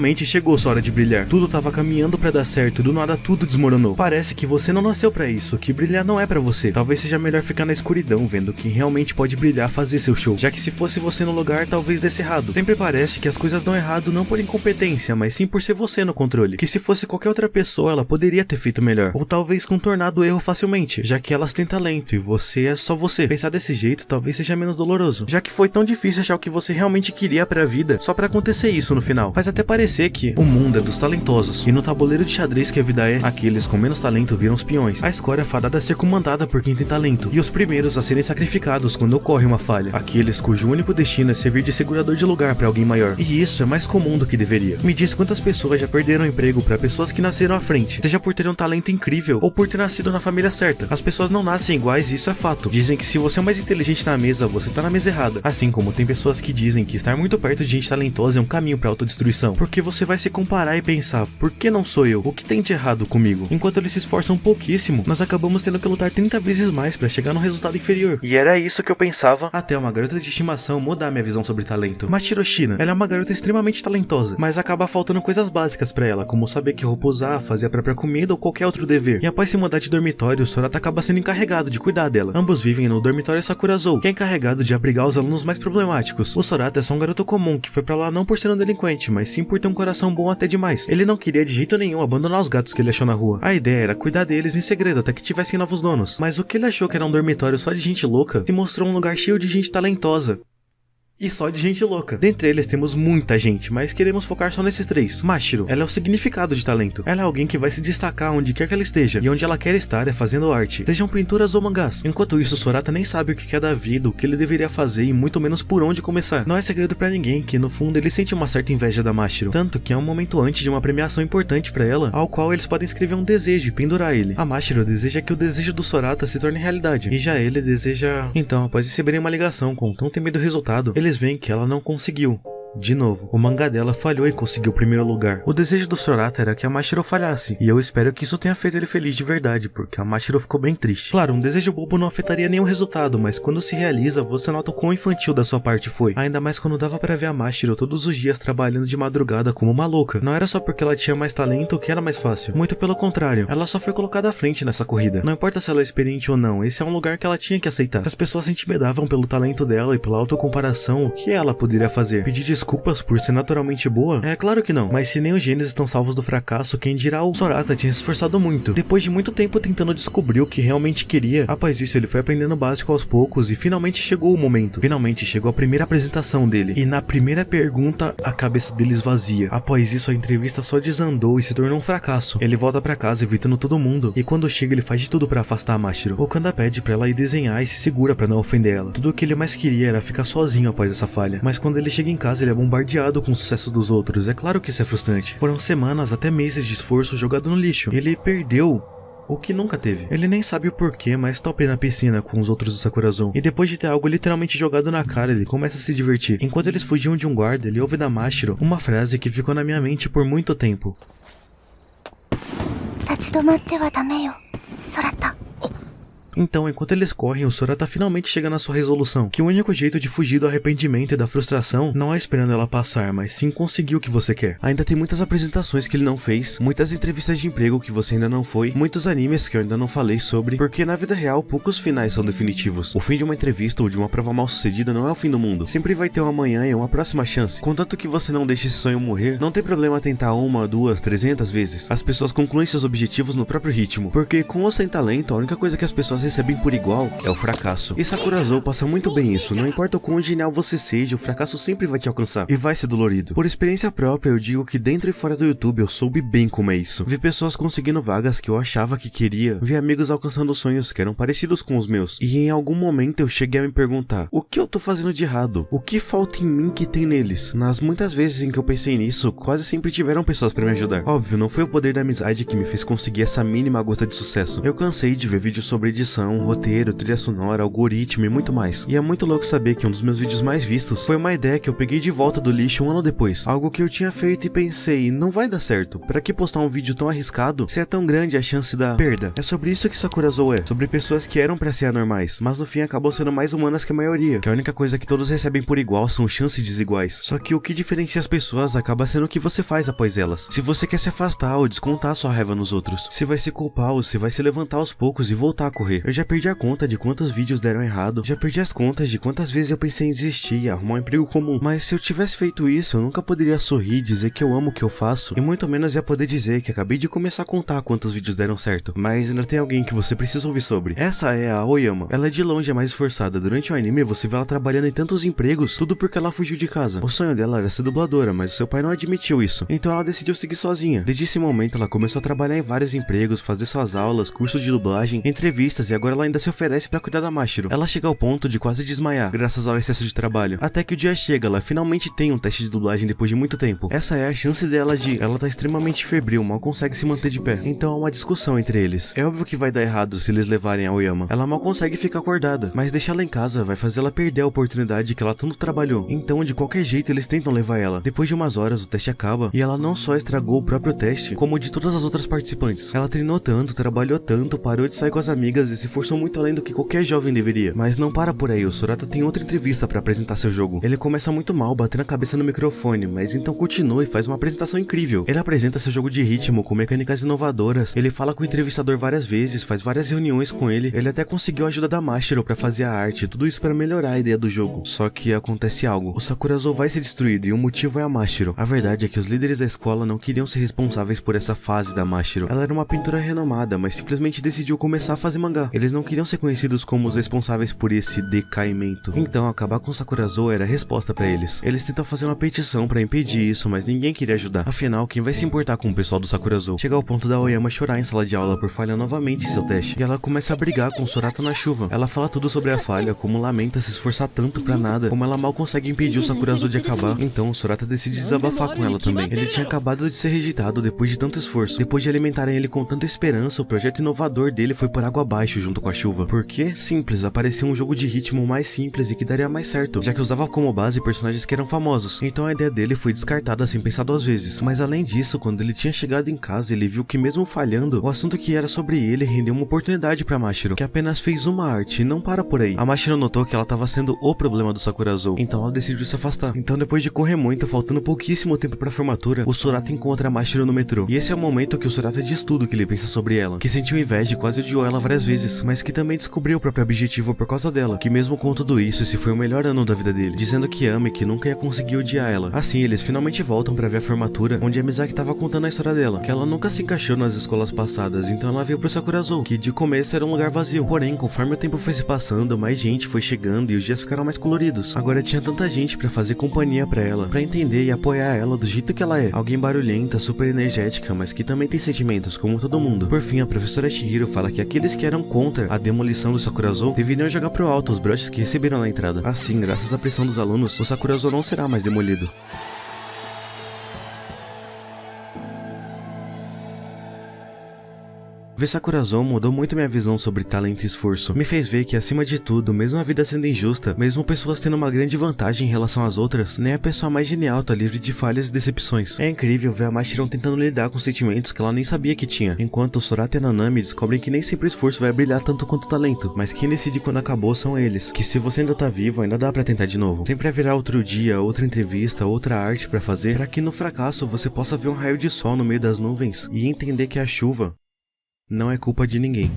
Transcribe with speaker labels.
Speaker 1: Finalmente chegou sua hora de brilhar. Tudo tava caminhando pra dar certo e do nada tudo desmoronou. Parece que você não nasceu pra isso, que brilhar não é pra você. Talvez seja melhor ficar na escuridão, vendo quem realmente pode brilhar fazer seu show. Já que se fosse você no lugar, talvez desse errado. Sempre parece que as coisas dão errado não por incompetência, mas sim por ser você no controle. Que se fosse qualquer outra pessoa, ela poderia ter feito melhor. Ou talvez contornado o erro facilmente, já que elas têm talento e você é só você. Pensar desse jeito talvez seja menos doloroso, já que foi tão difícil achar o que você realmente queria pra vida, só pra acontecer isso no final. Faz até parecer que o mundo é dos talentosos, e no tabuleiro de xadrez que a vida é, aqueles com menos talento viram os peões. A escolha é fadada a ser comandada por quem tem talento, e os primeiros a serem sacrificados quando ocorre uma falha, aqueles cujo único destino é servir de segurador de lugar pra alguém maior. E isso é mais comum do que deveria. Me diz quantas pessoas já perderam emprego pra pessoas que nasceram à frente, seja por ter um talento incrível ou por ter nascido na família certa. As pessoas não nascem iguais e isso é fato. Dizem que se você é mais inteligente na mesa, você tá na mesa errada. Assim como tem pessoas que dizem que estar muito perto de gente talentosa é um caminho pra autodestruição, porque você vai se comparar e pensar, por que não sou eu? O que tem de errado comigo? Enquanto eles se esforçam pouquíssimo, nós acabamos tendo que lutar 30 vezes mais pra chegar num resultado inferior. E era isso que eu pensava até uma garota de estimação mudar minha visão sobre talento. Machiro Shina, ela é uma garota extremamente talentosa, mas acaba faltando coisas básicas pra ela, como saber que roupa usar, fazer a própria comida ou qualquer outro dever. E após se mudar de dormitório, Sorata acaba sendo encarregado de cuidar dela. Ambos vivem no dormitório Sakurazou, que é encarregado de abrigar os alunos mais problemáticos. O Sorata é só um garoto comum, que foi pra lá não por ser um delinquente, mas sim por ter um coração bom até demais. Ele não queria de jeito nenhum abandonar os gatos que ele achou na rua. A ideia era cuidar deles em segredo até que tivessem novos donos. Mas o que ele achou que era um dormitório só de gente louca, se mostrou um lugar cheio de gente talentosa. E só de gente louca. Dentre eles temos muita gente, mas queremos focar só nesses três. Mashiro, ela é o significado de talento. Ela é alguém que vai se destacar onde quer que ela esteja, e onde ela quer estar é fazendo arte, sejam pinturas ou mangás. Enquanto isso, Sorata nem sabe o que quer da vida, o que ele deveria fazer e muito menos por onde começar. Não é segredo pra ninguém que no fundo ele sente uma certa inveja da Mashiro, tanto que é um momento antes de uma premiação importante pra ela, ao qual eles podem escrever um desejo e pendurar ele. A Mashiro deseja que o desejo do Sorata se torne realidade, e já ele deseja... Então, após receberem uma ligação com tão temido resultado, eles veem que ela não conseguiu. De novo, o mangá dela falhou em conseguir o primeiro lugar. O desejo do Sorata era que a Mashiro falhasse, e eu espero que isso tenha feito ele feliz de verdade, porque a Mashiro ficou bem triste. Claro, um desejo bobo não afetaria nenhum resultado, mas quando se realiza, você nota o quão infantil da sua parte foi. Ainda mais quando dava pra ver a Mashiro todos os dias trabalhando de madrugada como uma louca. Não era só porque ela tinha mais talento que era mais fácil. Muito pelo contrário, ela só foi colocada à frente nessa corrida. Não importa se ela é experiente ou não, esse é um lugar que ela tinha que aceitar. As pessoas se intimidavam pelo talento dela e pela autocomparação, o que ela poderia fazer? Pedir desculpas por ser naturalmente boa? É claro que não, mas se nem os gênios estão salvos do fracasso, quem dirá o Sorata tinha se esforçado muito. Depois de muito tempo tentando descobrir o que realmente queria, após isso ele foi aprendendo o básico aos poucos e finalmente chegou o momento. Finalmente chegou a primeira apresentação dele, e na primeira pergunta a cabeça dele esvazia. Após isso a entrevista só desandou e se tornou um fracasso. Ele volta pra casa evitando todo mundo, e quando chega ele faz de tudo pra afastar a Mashiro. O Kanda pede pra ela ir desenhar e se segura pra não ofender ela. Tudo o que ele mais queria era ficar sozinho após essa falha, mas quando ele chega em casa ele é bombardeado com o sucesso dos outros. É claro que isso é frustrante. Foram semanas, até meses de esforço jogado no lixo. Ele perdeu o que nunca teve. Ele nem sabe o porquê, mas topa na piscina com os outros do Sakurazou. E depois de ter algo literalmente jogado na cara, ele começa a se divertir. Enquanto eles fugiam de um guarda, ele ouve da Mashiro uma frase que ficou na minha mente por muito tempo. Então, enquanto eles correm, o Sorata finalmente chega na sua resolução, que o único jeito de fugir do arrependimento e da frustração não é esperando ela passar, mas sim conseguir o que você quer. Ainda tem muitas apresentações que ele não fez, muitas entrevistas de emprego que você ainda não foi, muitos animes que eu ainda não falei sobre, porque na vida real poucos finais são definitivos. O fim de uma entrevista ou de uma prova mal sucedida não é o fim do mundo. Sempre vai ter um amanhã e uma próxima chance. Contanto que você não deixe esse sonho morrer, não tem problema tentar 1, 2, 300 vezes. As pessoas concluem seus objetivos no próprio ritmo, porque com ou sem talento, a única coisa que as pessoas recebem por igual é o fracasso. E Sakurazou passa muito bem isso. Não importa o quão genial você seja, o fracasso sempre vai te alcançar e vai ser dolorido. Por experiência própria, eu digo que dentro e fora do YouTube eu soube bem como é isso. Vi pessoas conseguindo vagas que eu achava que queria, vi amigos alcançando sonhos que eram parecidos com os meus, e em algum momento eu cheguei a me perguntar: o que eu tô fazendo de errado? O que falta em mim que tem neles? Nas muitas vezes em que eu pensei nisso, quase sempre tiveram pessoas pra me ajudar. Óbvio, não foi o poder da amizade que me fez conseguir essa mínima gota de sucesso. Eu cansei de ver vídeos sobre edição edição, roteiro, trilha sonora, algoritmo e muito mais. E é muito louco saber que um dos meus vídeos mais vistos foi uma ideia que eu peguei de volta do lixo um ano depois. Algo que eu tinha feito e pensei, não vai dar certo. Pra que postar um vídeo tão arriscado se é tão grande a chance da perda? É sobre isso que Sakura Zou é. Sobre pessoas que eram pra ser anormais, mas no fim acabam sendo mais humanas que a maioria. Que a única coisa que todos recebem por igual são chances desiguais. Só que o que diferencia as pessoas acaba sendo o que você faz após elas. Se você quer se afastar ou descontar sua raiva nos outros. Se vai se culpar ou se vai se levantar aos poucos e voltar a correr. Eu já perdi a conta de quantos vídeos deram errado. Já perdi as contas de quantas vezes eu pensei em desistir e arrumar um emprego comum. Mas se eu tivesse feito isso, eu nunca poderia sorrir e dizer que eu amo o que eu faço. E muito menos ia poder dizer que acabei de começar a contar quantos vídeos deram certo. Mas ainda tem alguém que você precisa ouvir sobre. Essa é a Aoyama. Ela é de longe a mais esforçada. Durante o anime você vê ela trabalhando em tantos empregos, tudo porque ela fugiu de casa. O sonho dela era ser dubladora, mas o seu pai não admitiu isso. Então ela decidiu seguir sozinha. Desde esse momento ela começou a trabalhar em vários empregos, fazer suas aulas, cursos de dublagem, entrevistas e agora ela ainda se oferece pra cuidar da Mashiro. Ela chega ao ponto de quase desmaiar, graças ao excesso de trabalho. Até que o dia chega, ela finalmente tem um teste de dublagem depois de muito tempo. Essa é a chance dela de... Ela tá extremamente febril, mal consegue se manter de pé. Então há uma discussão entre eles. É óbvio que vai dar errado se eles levarem a Aoyama. Ela mal consegue ficar acordada, mas deixar ela em casa vai fazer ela perder a oportunidade que ela tanto trabalhou. Então de qualquer jeito eles tentam levar ela. Depois de umas horas o teste acaba e ela não só estragou o próprio teste, como o de todas as outras participantes. Ela treinou tanto, trabalhou tanto, parou de sair com as amigas e se forçou muito além do que qualquer jovem deveria. Mas não para por aí, o Sorata tem outra entrevista pra apresentar seu jogo. Ele começa muito mal, batendo a cabeça no microfone, mas então continua e faz uma apresentação incrível. Ele apresenta seu jogo de ritmo com mecânicas inovadoras, ele fala com o entrevistador várias vezes, faz várias reuniões com ele até conseguiu a ajuda da Mashiro pra fazer a arte, tudo isso pra melhorar a ideia do jogo. Só que acontece algo, o Sakura Zou vai ser destruído e o motivo é a Mashiro. A verdade é que os líderes da escola não queriam ser responsáveis por essa fase da Mashiro. Ela era uma pintora renomada, mas simplesmente decidiu começar a fazer mangá. Eles não queriam ser conhecidos como os responsáveis por esse decaimento. Então acabar com Sakura Zou era a resposta pra eles. Eles tentam fazer uma petição pra impedir isso, mas ninguém queria ajudar. Afinal, quem vai se importar com o pessoal do Sakura Zou? Chega ao ponto da Aoyama chorar em sala de aula por falhar novamente em seu teste. E ela começa a brigar com o Sorata na chuva. Ela fala tudo sobre a falha, como lamenta se esforçar tanto pra nada, como ela mal consegue impedir o Sakura Zou de acabar. Então o Sorata decide desabafar com ela também. Ele tinha acabado de ser rejeitado depois de tanto esforço. Depois de alimentarem ele com tanta esperança, o projeto inovador dele foi por água abaixo junto com a chuva. Porque, simples, apareceu um jogo de ritmo mais simples e que daria mais certo, já que usava como base personagens que eram famosos. Então a ideia dele foi descartada sem pensar duas vezes. Mas além disso, quando ele tinha chegado em casa, ele viu que mesmo falhando, o assunto que era sobre ele rendeu uma oportunidade pra Mashiro, que apenas fez uma arte e não para por aí. A Mashiro notou que ela estava sendo o problema do Sakura Zou, então ela decidiu se afastar. Então depois de correr muito, faltando pouquíssimo tempo pra formatura, o Sorata encontra a Mashiro no metrô. E esse é o momento que o Sorata diz tudo que ele pensa sobre ela, que sentiu inveja e quase odiou ela várias vezes, mas que também descobriu o próprio objetivo por causa dela, que mesmo com tudo isso, esse foi o melhor ano da vida dele, dizendo que ama e que nunca ia conseguir odiar ela. Assim, eles finalmente voltam pra ver a formatura, onde a Misaki tava contando a história dela, que ela nunca se encaixou nas escolas passadas, então ela veio pro Sakura Zou, que de começo era um lugar vazio. Porém, conforme o tempo foi se passando, mais gente foi chegando e os dias ficaram mais coloridos. Agora tinha tanta gente pra fazer companhia pra ela, pra entender e apoiar ela do jeito que ela é. Alguém barulhenta, super energética, mas que também tem sentimentos, como todo mundo. Por fim, a professora Chihiro fala que aqueles que eram contra a demolição do Sakura Zou deveriam jogar pro alto os broches que receberam na entrada. Assim, graças à pressão dos alunos, o Sakura Zou não será mais demolido. Ver Sakura Zou mudou muito minha visão sobre talento e esforço. Me fez ver que, acima de tudo, mesmo a vida sendo injusta, mesmo pessoas tendo uma grande vantagem em relação às outras, nem a pessoa mais genial tá livre de falhas e decepções. É incrível ver a Mashiro tentando lidar com sentimentos que ela nem sabia que tinha, enquanto o Sorata e a Nanami descobrem que nem sempre o esforço vai brilhar tanto quanto o talento, mas quem decide quando acabou são eles, que se você ainda tá vivo, ainda dá pra tentar de novo. Sempre haverá outro dia, outra entrevista, outra arte pra fazer, pra que no fracasso você possa ver um raio de sol no meio das nuvens e entender que a chuva não é culpa de ninguém.